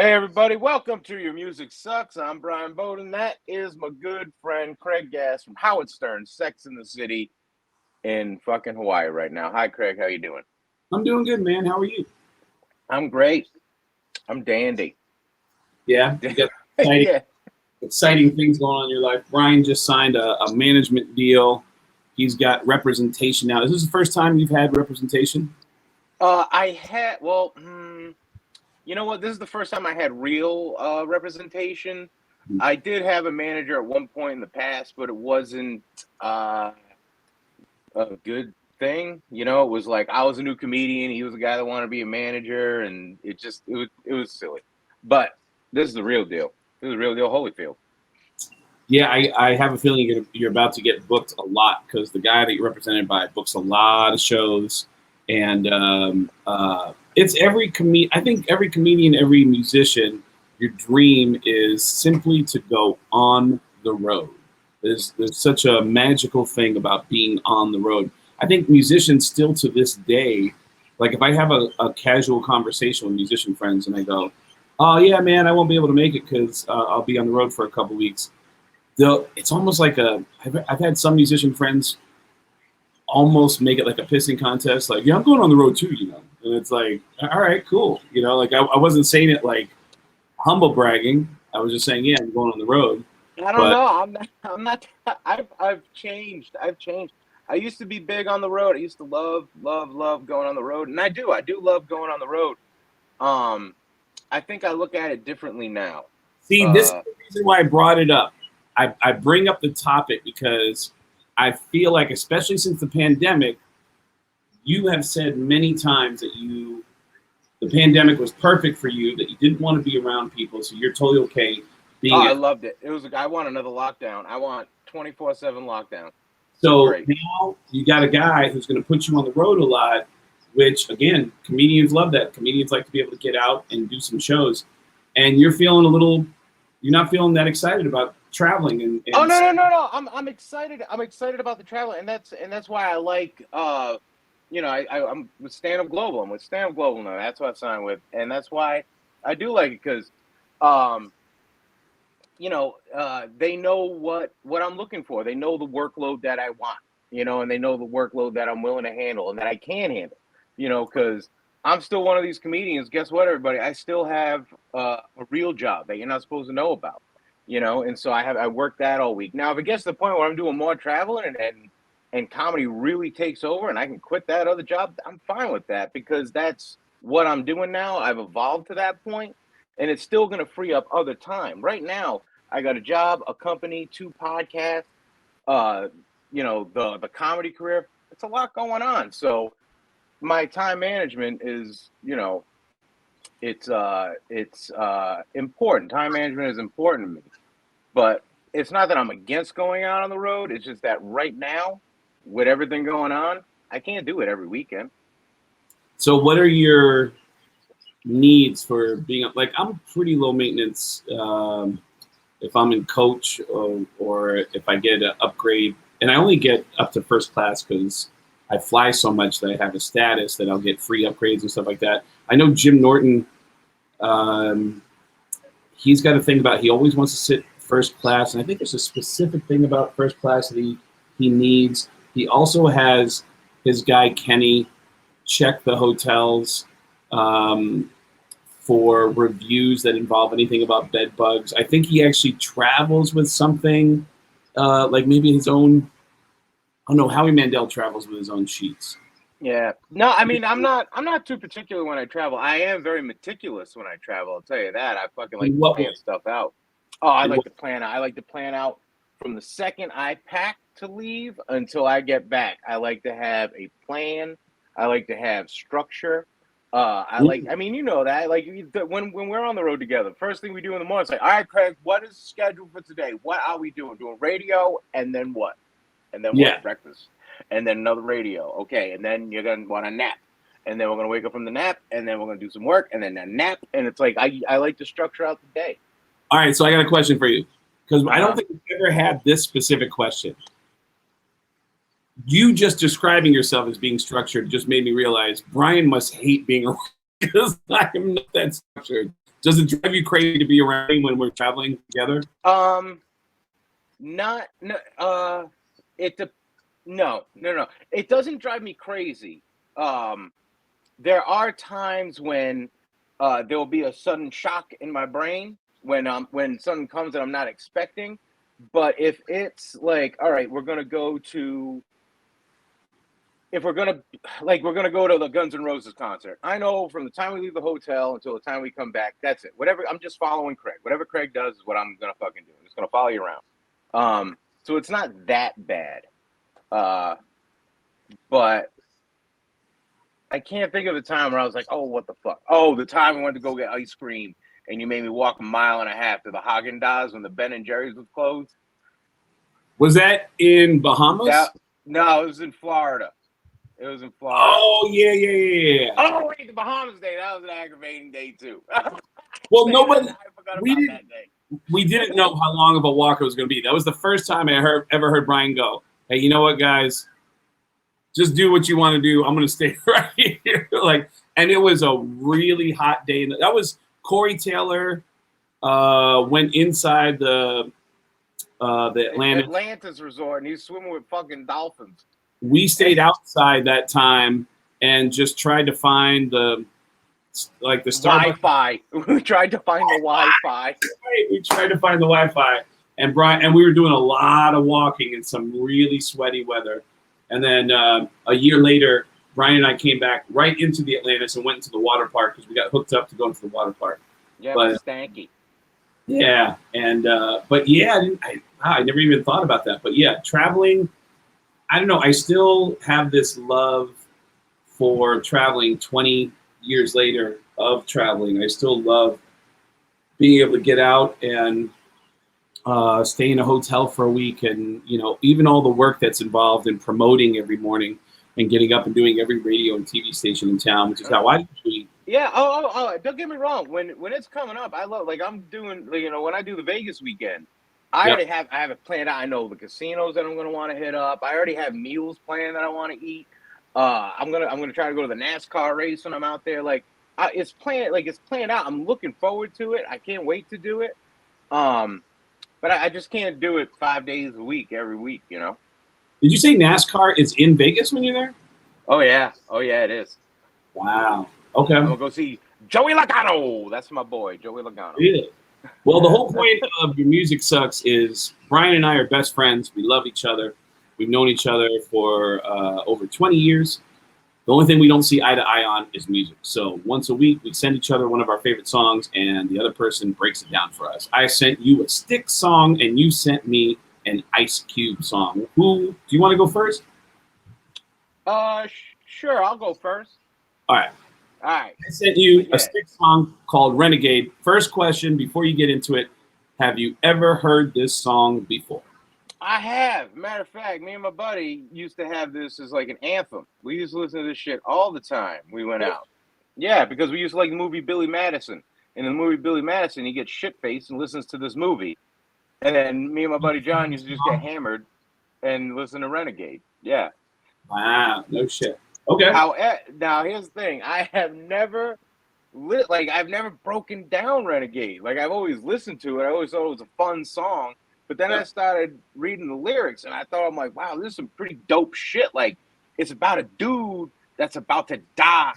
Hey everybody, welcome to Your Music Sucks. I'm Brian Beaudoin. That is my good friend Craig Gass from Howard Stern, Sex in the City in fucking Hawaii right now. Hi Craig, how you doing? I'm doing good, man. How are you? I'm great. I'm dandy. Yeah, you got exciting, Yeah. exciting things going on in your life. Brian just signed a management deal. He's got representation now. Is this the first time you've had representation? You know what? This is the first time I had real representation. I did have a manager at one point in the past, but it wasn't a good thing. You know, it was like I was a new comedian. He was a guy that wanted to be a manager, and it was silly. But this is the real deal. This is the real deal, Holyfield. Yeah, I have a feeling you're about to get booked a lot because the guy that you're represented by books a lot of shows, and it's I think every comedian, every musician, your dream is simply to go on the road. There's such a magical thing about being on the road. I think musicians still to this day, like if I have a casual conversation with musician friends and I go, "Oh yeah, man, I won't be able to make it because I'll be on the road for a couple weeks." It's almost like I've had some musician friends almost make it like a pissing contest, like, yeah, I'm going on the road too, you know. And it's like, all right, cool, you know. Like I wasn't saying it like humble bragging. I was just saying, yeah, I'm going on the road. I don't know. I'm not. I've changed. I've changed. I used to be big on the road. I used to love going on the road, and I do. I do love going on the road. I think I look at it differently now. See, this is the reason why I brought it up. I bring up the topic because I feel like, especially since the pandemic, you have said many times that the pandemic was perfect for you, that you didn't want to be around people, so you're totally okay being. I loved it. It was. I want another lockdown. I want 24/7 lockdown. So now you got a guy who's going to put you on the road a lot, which again, comedians love that. Comedians like to be able to get out and do some shows, and you're not feeling that excited about traveling and oh no. I'm excited. I'm excited about the travel, and that's why I like I'm with Stand Up Global. I'm with Stand Up Global now. That's what I signed with, and that's why I do like it because they know what I'm looking for. They know the workload that I want, and they know the workload that I'm willing to handle and that I can handle, because I'm still one of these comedians. Guess what, everybody? I still have a real job that you're not supposed to know about, and so I work that all week. Now, if it gets to the point where I'm doing more traveling and comedy really takes over and I can quit that other job, I'm fine with that because that's what I'm doing now. I've evolved to that point, and it's still going to free up other time. Right now, I got a job, a company, 2 podcasts, the comedy career. It's a lot going on. So my time management is, it's important. Time management is important to me. But it's not that I'm against going out on the road. It's just that right now, with everything going on, I can't do it every weekend. So what are your needs for being, like, I'm pretty low maintenance if I'm in coach or if I get an upgrade, and I only get up to first class because I fly so much that I have a status that I'll get free upgrades and stuff like that. I know Jim Norton, he's got a thing about, he always wants to sit first class, and I think there's a specific thing about first class that he needs. He also has his guy Kenny check the hotels for reviews that involve anything about bed bugs. I think he actually travels with something like maybe his own. Oh no, Howie Mandel travels with his own sheets. Yeah. No, I mean, I'm not too particular when I travel. I am very meticulous when I travel. I'll tell you that. I fucking like to plan stuff out. Oh, I like to plan out. I like to plan out from the second I pack to leave until I get back. I like to have a plan. I like to have structure. I mean, you know that. Like when we're on the road together, first thing we do in the morning is like, all right, Craig, what is the schedule for today? What are we doing? Doing radio, and then what? And then what? Breakfast, and then another radio. Okay, and then you're gonna want a nap, and then we're gonna wake up from the nap, and then we're gonna do some work, and then a nap, and it's like I like to structure out the day. All right, so I got a question for you because I don't think we've ever had this specific question. You just describing yourself as being structured just made me realize Brian must hate being around because I am not that structured. Does it drive you crazy to be around me when we're traveling together? No. It doesn't drive me crazy. There are times when there will be a sudden shock in my brain when something comes that I'm not expecting. But if it's like, all right, we're gonna go to the Guns N' Roses concert. I know from the time we leave the hotel until the time we come back, that's it. Whatever, I'm just following Craig. Whatever Craig does is what I'm gonna fucking do. I'm just gonna follow you around. So it's not that bad. But I can't think of a time where I was like, oh, what the fuck? Oh, the time we went to go get ice cream and you made me walk 1.5 miles to the Haagen-Dazs when the Ben & Jerry's was closed. Was that in Bahamas? No, it was in Florida. Oh, yeah. Oh, wait, the Bahamas day. That was an aggravating day, too. Well, nobody. I forgot about that day. We didn't know how long of a walk it was going to be. That was the first time I ever heard Brian go, hey, you know what, guys? Just do what you want to do. I'm going to stay right here. And it was a really hot day. That was Corey Taylor went inside the Atlantis resort, and he's swimming with fucking dolphins. We stayed outside that time and just tried to find the Wi-Fi. We tried to find the Wi-Fi. Right. We tried to find the Wi-Fi, and we were doing a lot of walking in some really sweaty weather. And then a year later, Brian and I came back right into the Atlantis and went into the water park because we got hooked up to go into the water park. Yeah, but stanky. Yeah, and but yeah, I never even thought about that. But yeah, traveling. I don't know. I still have this love for traveling 20 years later of traveling. I still love being able to get out and stay in a hotel for a week, and even all the work that's involved in promoting every morning and getting up and doing every radio and TV station in town, which is how I usually. Yeah. Oh! Don't get me wrong. When it's coming up, I love I'm doing. When I do the Vegas weekend, I have it planned out. I know the casinos that I'm going to want to hit up. I already have meals planned that I want to eat. I'm gonna try to go to the NASCAR race when I'm out there. It's planned out. I'm looking forward to it. I can't wait to do it. But I just can't do it 5 days a week, every week. Did you say NASCAR is in Vegas when you're there? Oh yeah, it is. Wow. Okay. I'm gonna go see Joey Logano. That's my boy, Joey Logano. Yeah. Well, the whole point of Your Music Sucks is Brian and I are best friends. We love each other. We've known each other for over 20 years. The only thing we don't see eye to eye on is music. So once a week, we send each other one of our favorite songs, and the other person breaks it down for us. I sent you a Styx song, and you sent me an Ice Cube song. Do you want to go first? Sure, I'll go first. All right. I sent you a Styx song called Renegade. First question, before you get into it, have you ever heard this song before? I have. Matter of fact, me and my buddy used to have this as like an anthem. We used to listen to this shit all the time we went out. Yeah, because we used to like the movie Billy Madison. In the movie Billy Madison, he gets shit-faced and listens to this movie. And then me and my buddy John used to just get hammered and listen to Renegade. Yeah. Wow, no shit. Okay. Now here's the thing: I have never I've never broken down Renegade. I've always listened to it. I always thought it was a fun song. But then I started reading the lyrics, and I thought, I'm like, wow, this is some pretty dope shit. It's about a dude that's about to die,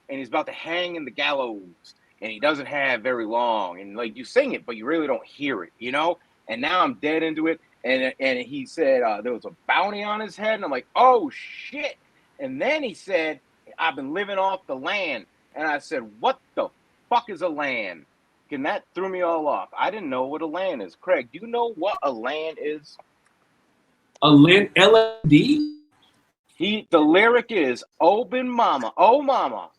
and he's about to hang in the gallows, and he doesn't have very long. And you sing it, but you really don't hear it, And now I'm dead into it. And he said there was a bounty on his head, and I'm like, oh shit. And then he said, I've been living off the land. And I said, what the fuck is a land? And that threw me all off. I didn't know what a land is. Craig, do you know what a land is? A land, L-A-D? The lyric is, oh mama,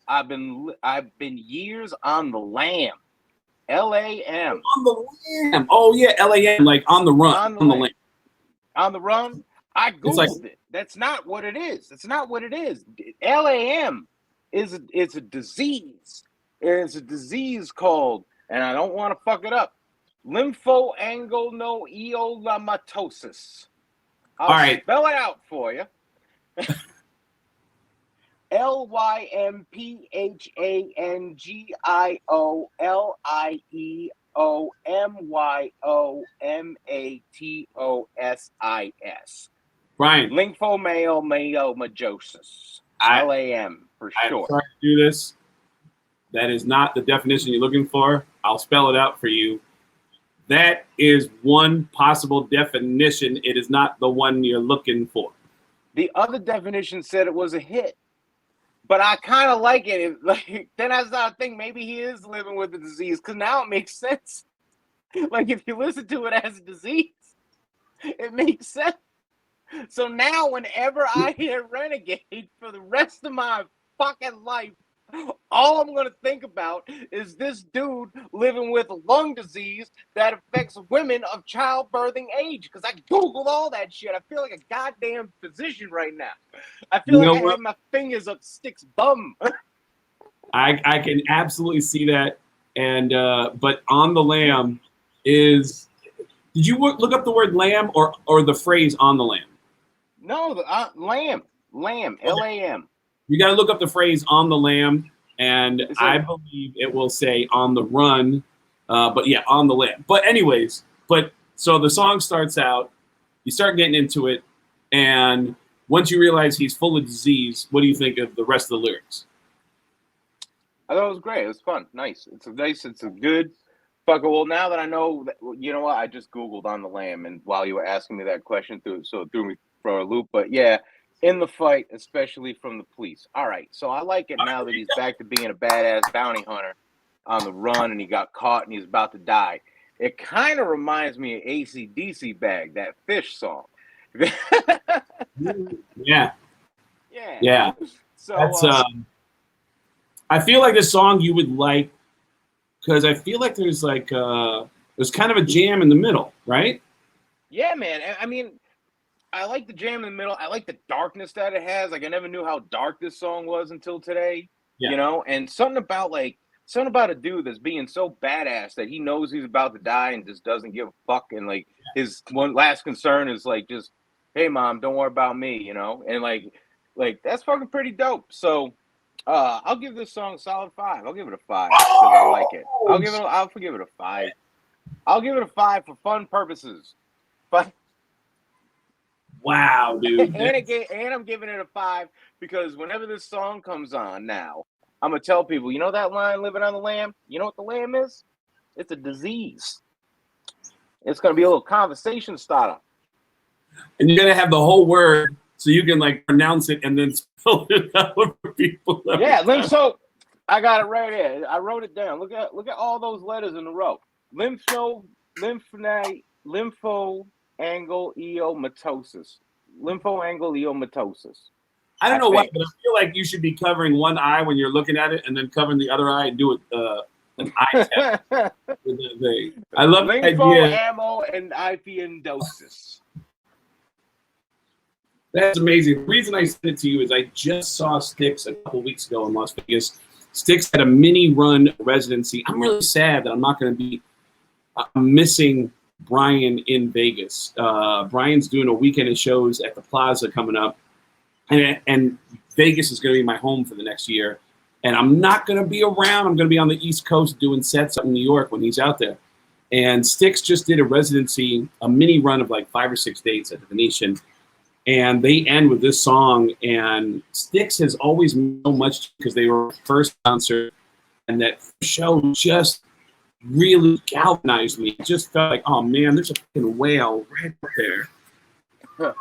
I've been years on the lam. L-A-M. On the lam. Oh yeah, L-A-M, like on the run. On the lam. On the run? I Googled it. That's not what it is. That's not what it is. L-A-M is a disease. It's a disease called, and I don't want to fuck it up, lymphoangionomatosis. I'll spell it out for you. LYMPHANGIOLIEOMYOMATOSIS. Brian. Lymphomyomatosis. LAM for I'm short. sorry to do this. That is not the definition you're looking for. I'll spell it out for you. That is one possible definition. It is not the one you're looking for. The other definition said it was a hit, but I kind of like it. Like, then I started thinking maybe he is living with the disease, because now it makes sense. Like, if you listen to it as a disease, it makes sense. So now whenever I hear Renegade for the rest of my fucking life, all I'm going to think about is this dude living with lung disease that affects women of childbirthing age. Because I Googled all that shit. I feel like a goddamn physician right now. I feel like I have my fingers up Styx' bum. I can absolutely see that. And but On the Lamb is... Did you look up the word lamb or the phrase on the lamb? No, the lamb. Lamb. L-A-M. You got to look up the phrase on the lamb, and I believe it will say on the run, but yeah, on the lamb. But anyways, so the song starts out, you start getting into it, and once you realize he's full of disease, what do you think of the rest of the lyrics? I thought it was great. It was fun. Nice. It's a good fucking, well, now that I know, that, you know what, I just Googled on the lamb, and while you were asking me that question, it threw me for a loop, but yeah, in the fight, especially from the police. All right, so I like it now that he's back to being a badass bounty hunter on the run, and he got caught and he's about to die. It kind of reminds me of AC/DC Bag, that Fish song. Yeah. So that's I feel like this song you would like, because I feel like there's kind of a jam in the middle, right? Yeah, man. I mean, I like the jam in the middle. I like the darkness that it has. Like, I never knew how dark this song was until today. Yeah. You know, and something about a dude that's being so badass that he knows he's about to die and just doesn't give a fuck. And like his one last concern is like, just, hey mom, don't worry about me, you know? And like that's fucking pretty dope. So I'll give this song a solid 5. I'll give it a 5 because I like it. I'll give it a 5. I'll give it a 5 for fun purposes. But wow, dude. and I'm giving it a 5 because whenever this song comes on now, I'm going to tell people, you know that line, living on the lamb? You know what the lamb is? It's a disease. It's going to be a little conversation starter. And you're going to have the whole word so you can like pronounce it and then spell it out for people. Yeah, so I got it right here. I wrote it down. Look at all those letters in a row. Lymphoangiomatosis. Lymphoangiomatosis. I don't know why, but I feel like you should be covering one eye when you're looking at it and then covering the other eye and do it an eye test. I love the idea. Lymphoangiomatosis. That's amazing. The reason I sent it to you is I just saw Styx a couple weeks ago in Las Vegas. Styx had a mini run residency. I'm really sad that I'm not going to be missing Brian in Vegas. Brian's doing a weekend of shows at the Plaza coming up. And Vegas is going to be my home for the next year. And I'm not going to be around. I'm going to be on the East Coast doing sets up in New York when he's out there. And Styx just did a residency, a mini run of like 5 or 6 dates at the Venetian. And they end with this song. And Styx has always meant so much because they were first concert. And that show just really galvanized me. It just felt like, oh, man, there's a fucking whale right up there.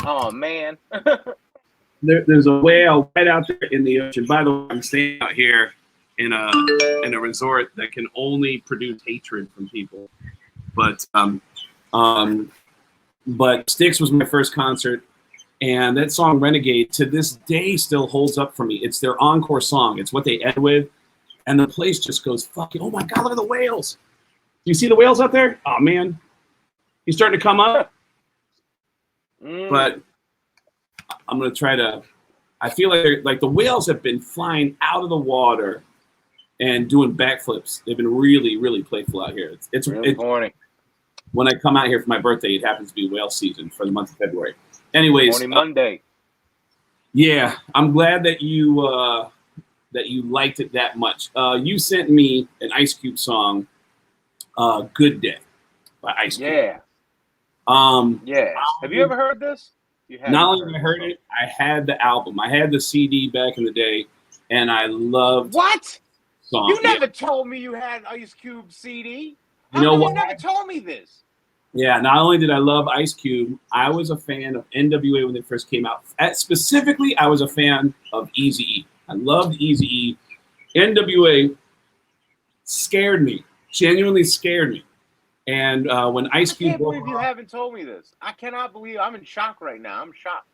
Oh, man. There's a whale right out there in the ocean. By the way, I'm staying out here in a resort that can only produce hatred from people. But Styx was my first concert, and that song Renegade to this day still holds up for me. It's their encore song. It's what they end with, and the place just goes fucking. Oh my God! Look at the whales. You see the whales out there? Oh man, he's starting to come up. But I'm gonna try to. I feel like the whales have been flying out of the water and doing backflips. They've been really, really playful out here. It's horny. When I come out here for my birthday, it happens to be whale season for the month of February. Anyways, Monday. Yeah, I'm glad that you liked it that much. You sent me an Ice Cube song, "Good Day" by Ice Cube. Yeah. Yeah. Have you ever heard this? You have. Not only have I heard it, I had the album. I had the CD back in the day, and I loved what? Song. You never told me you had Ice Cube CD. You know what? You never told me this. Yeah, not only did I love Ice Cube, I was a fan of NWA when they first came out. Specifically, I was a fan of Eazy-E. I loved Eazy-E. NWA scared me, genuinely scared me. And when Ice Cube, I can't believe you haven't told me this. I cannot believe. I'm in shock right now. I'm shocked.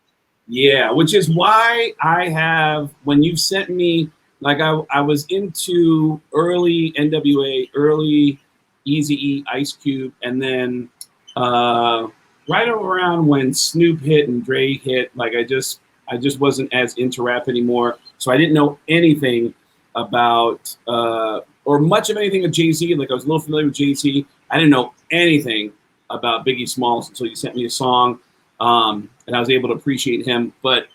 Yeah, which is why I have, when you sent me, like I was into early NWA, early Eazy-E, Ice Cube, and then right around when Snoop hit and Dre hit, like I just wasn't as into rap anymore. So I didn't know anything about or much of anything of Jay-Z. Like I was a little familiar with Jay-Z. I didn't know anything about Biggie Smalls until you sent me a song, and I was able to appreciate him. But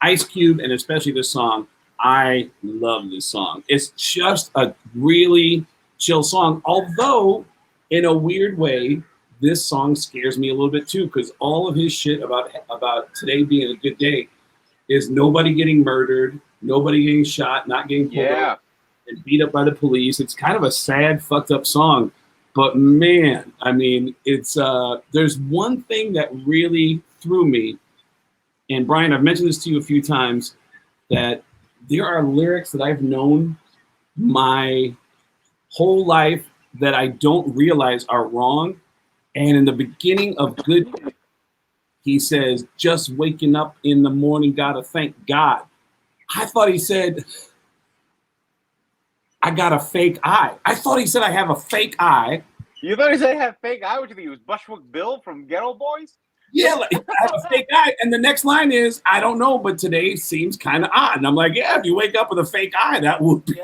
Ice Cube, and especially this song, I love this song. It's just a really chill song, although in a weird way, this song scares me a little bit too, because all of his shit about today being a good day is nobody getting murdered, nobody getting shot, not getting pulled over and beat up by the police. It's kind of a sad, fucked up song. But man, I mean, it's there's one thing that really threw me, and Brian, I've mentioned this to you a few times, that there are lyrics that I've known my whole life that I don't realize are wrong. And in the beginning of Good Day, he says, "Just waking up in the morning, gotta thank God." I thought he said, "I got a fake eye." I thought he said, "I have a fake eye." You thought he said I have fake eye? What do you think? He was Bushwick Bill from Ghetto Boys? Yeah, like, I have a fake eye. And the next line is, "I don't know, but today seems kind of odd." And I'm like, yeah, if you wake up with a fake eye, that would be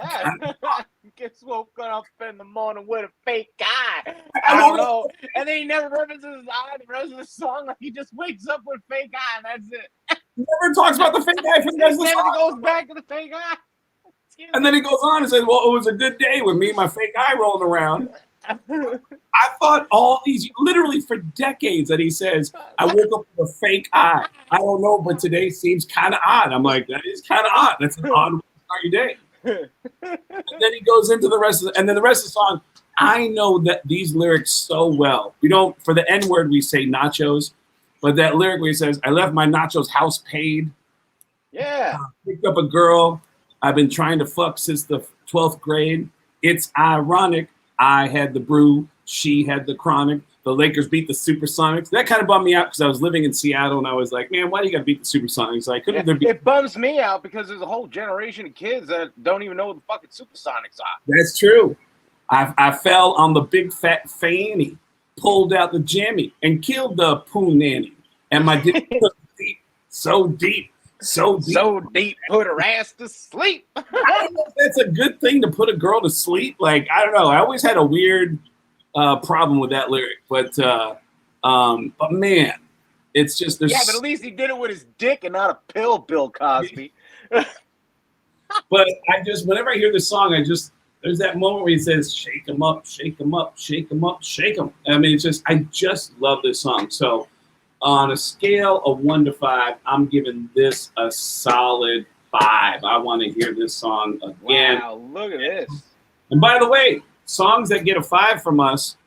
Gets woken up in the morning with a fake eye. I don't know. And then he never references his eye the rest of the song. Like he just wakes up with fake eye and that's it. He never talks about the fake eye for the rest of the song. Never goes back to the fake eye. And then he goes on and says, "Well, it was a good day with me and my fake eye rolling around." I thought all these, literally for decades, that he says, "I woke up with a fake eye. I don't know, but today seems kind of odd." I'm like, that is kind of odd. That's an odd way to start your day. And then he goes into the rest of the song. I know that these lyrics so well. We don't, for the N word, we say nachos, but that lyric where he says, "I left my nachos house paid. Yeah. Picked up a girl I've been trying to fuck since the 12th grade. It's ironic. I had the brew. She had the chronic. The Lakers beat the Supersonics." That kind of bummed me out because I was living in Seattle and I was like, man, why do you got to beat the Supersonics? Like, couldn't there be? It bums me out because there's a whole generation of kids that don't even know what the fucking Supersonics are. That's true. I fell on the big fat fanny, pulled out the jammy, and killed the poo nanny. And my dick was deep, so deep. So deep, put her ass to sleep. I don't know if that's a good thing to put a girl to sleep. Like, I don't know. I always had a weird problem with that lyric, but man, it's just there's. Yeah, but at least he did it with his dick and not a pill, Bill Cosby. But I just, whenever I hear this song, there's that moment where he says, "Shake 'em up, shake 'em up, shake 'em up, shake 'em." I mean, I just love this song. So, on a scale of 1 to 5, I'm giving this a solid 5. I want to hear this song again. Wow, look at this. And by the way, songs that get a 5 from us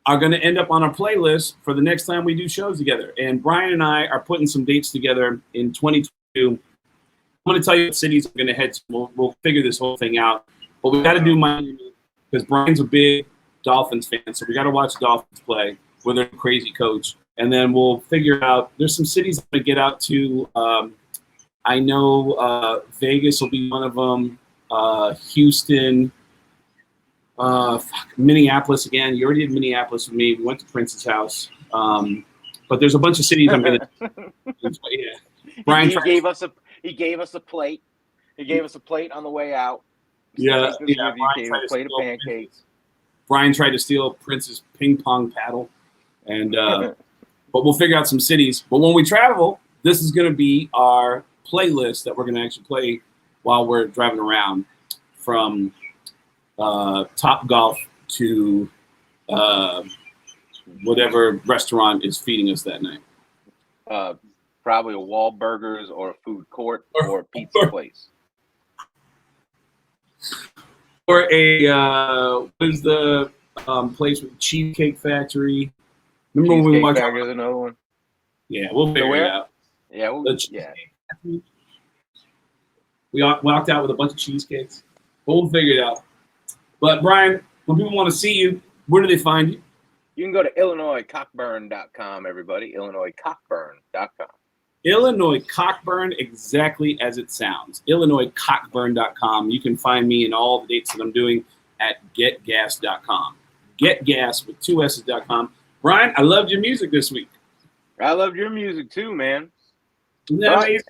are going to end up on our playlist for the next time we do shows together. And Brian and I are putting some dates together in 2022. I'm going to tell you what cities we're going to head to. We'll figure this whole thing out. But we got to do Miami because Brian's a big Dolphins fan, so we got to watch the Dolphins play with their crazy coach. And then we'll figure out, there's some cities I'm going to get out to. I know Vegas will be one of them. Houston. Minneapolis again. You already did Minneapolis with me. We went to Prince's house. But there's a bunch of cities I'm going to. Yeah. Brian he gave us a plate. He gave us a plate on the way out. Yeah. A plate of pancakes. Brian tried to steal Prince's ping pong paddle. And but we'll figure out some cities. But when we travel, this is going to be our playlist that we're going to actually play while we're driving around, from Top Golf to whatever restaurant is feeding us that night. Probably a Wahlburgers or a food court or a pizza place. Or a what is the place with the Cheesecake Factory? Remember when we watched? Cheesecake Factory is another one. Yeah, we'll figure it out. Yeah, we walked out with a bunch of cheesecakes. We'll figure it out. But Brian, when people want to see you, where do they find you? You can go to IllinoisCockburn.com, everybody. IllinoisCockburn.com. Illinois Cockburn, exactly as it sounds. IllinoisCockburn.com. You can find me and all the dates that I'm doing at GetGas.com. GetGas with 2 S's.com. Brian, I loved your music this week. I loved your music too, man. Nice.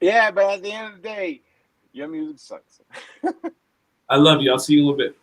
Yeah, but at the end of the day, your music sucks. I love you. I'll see you in a little bit.